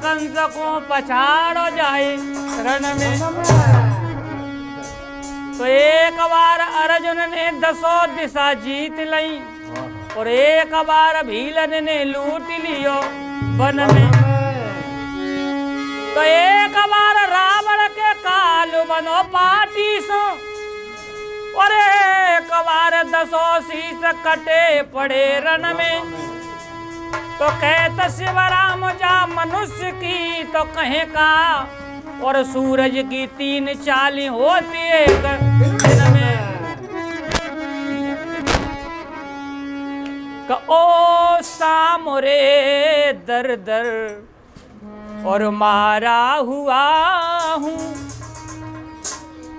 कंस को पछाड़ जाए रण में। तो एक बार अर्जुन ने 10 दिशा जीत ली और एक बार भीलन ने लूट लियो वन में। तो एक बार रावण के काल बनो पाटी सो और एक बार 10 शीश कटे पड़े रण में। तो कहत शिव राम जा मनुष्य की तो कहे का और सूरज की 3 चाल होती है एक दिन में। ओ सामरे दर दर और मारा हुआ हूँ,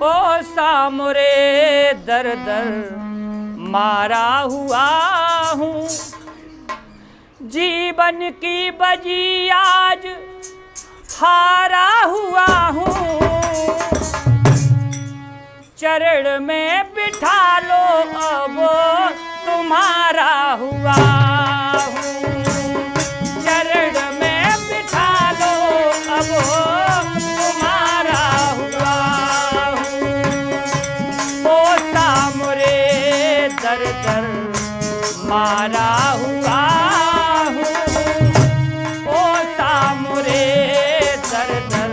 ओ सामरे दर दर मारा हुआ हूँ। जीवन की बजी आज हारा हुआ हूँ, चरण में बिठा लो अब तुम्हारा हुआ हूँ। चरण में बिठा लो अब तुम्हारा हुआ हूँ। ओ सामरे दर दर मारा हुआ हूँ, ओ सामरे दर दर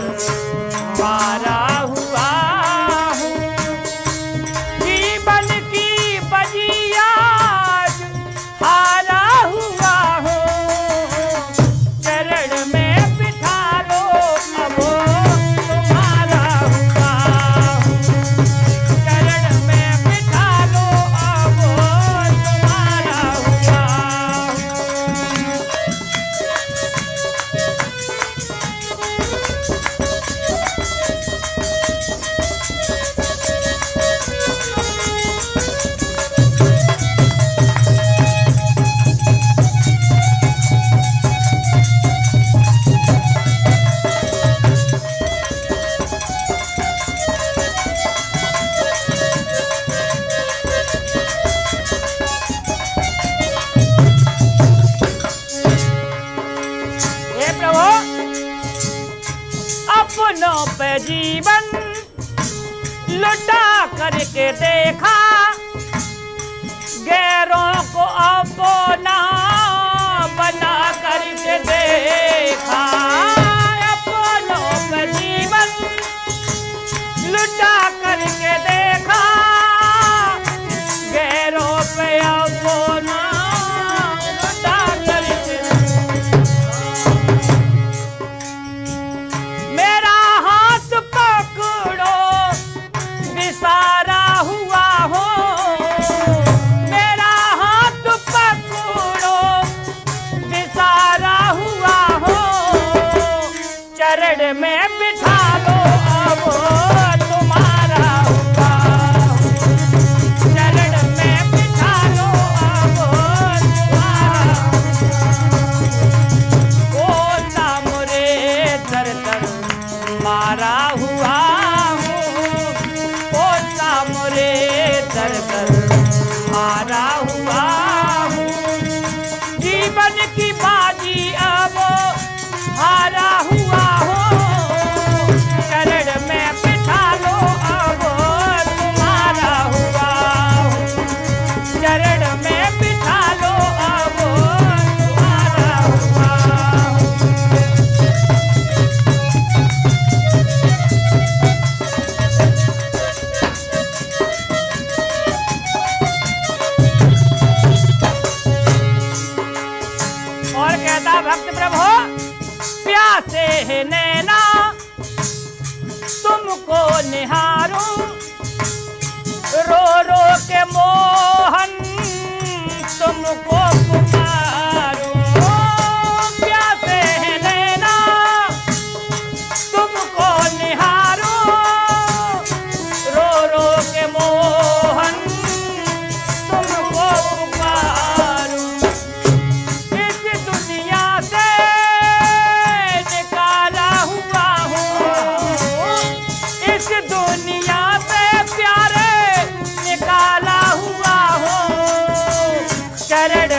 मारा हुआ हूँ। जीवन की बजी आज हारा हुआ हूँ, चरण में बिठा लो अब तुम्हारा हुआ हूँ। चरण में बिठा लो अब तुम्हारा हुआ हूँ। हे प्रभु अपनों पे जीवन लुटा करके देखा, गैरों को अपना बना करके देखा। अपनों पे जीवन लुटा करके देखा, गैरों पे अपना लुटा करके। मेरा हाथ पकड़ो विसारा हुआ हो, मेरा हाथ पकड़ो विसारा हुआ हो। चरण में बिठा लो अब तुम्हारा हुआ हो। चरण में बिठा लो अब तुम्हारा। ओ सामरे दर दर मारा हुआ हूँ, ओ सामरे दर दर मारा हुआ हूँ। जीवन की बाजी अब हारा हुआ हूँ, चरण में बिठा लो अब तुम्हारा हुआ हूँ। चरण में बिठा लो अब तुम्हारा हुआ हूँ। और कहता भक्त प्रभु प्यासे है नैना तुमको निहारूं, रो रो के मोहन तुमको पुकारूं। प्यासे है नैना तुमको निहारूं, रो रो के मोहन तुमको पुकारूं। इस दुनिया से निकाला हुआ हूँ, इस दुनिया से प्यारे निकाला हुआ हूँ। चरण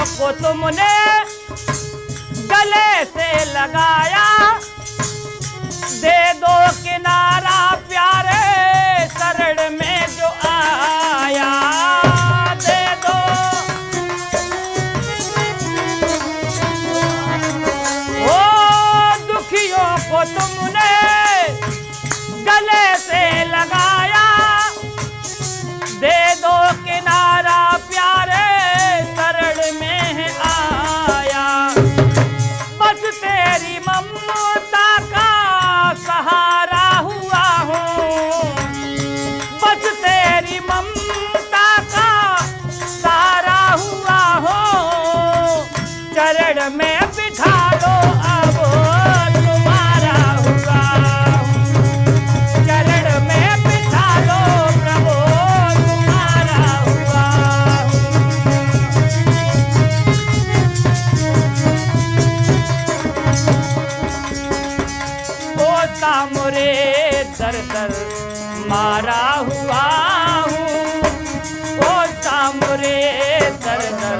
को तुमने गले से लगाया, दे दो किनारा प्यारे शरण में जो आया, दे दो। ओ दुखियों को तुमने गले से लगाया, दे दो किनारा प्यारे शरण में आया। बस तेरी ममता का सहारा हुआ हूँ, बस तेरी ममता का सहारा हुआ हूँ। चरण में बिठा लो अब तुम्हारा हुआ हूँ, चरण में बिठा लो प्रभु तुम्हारा हुआ हूँ। ओ सामरे दर दर मारा हुआ हूँ, ओ सामरे दर दर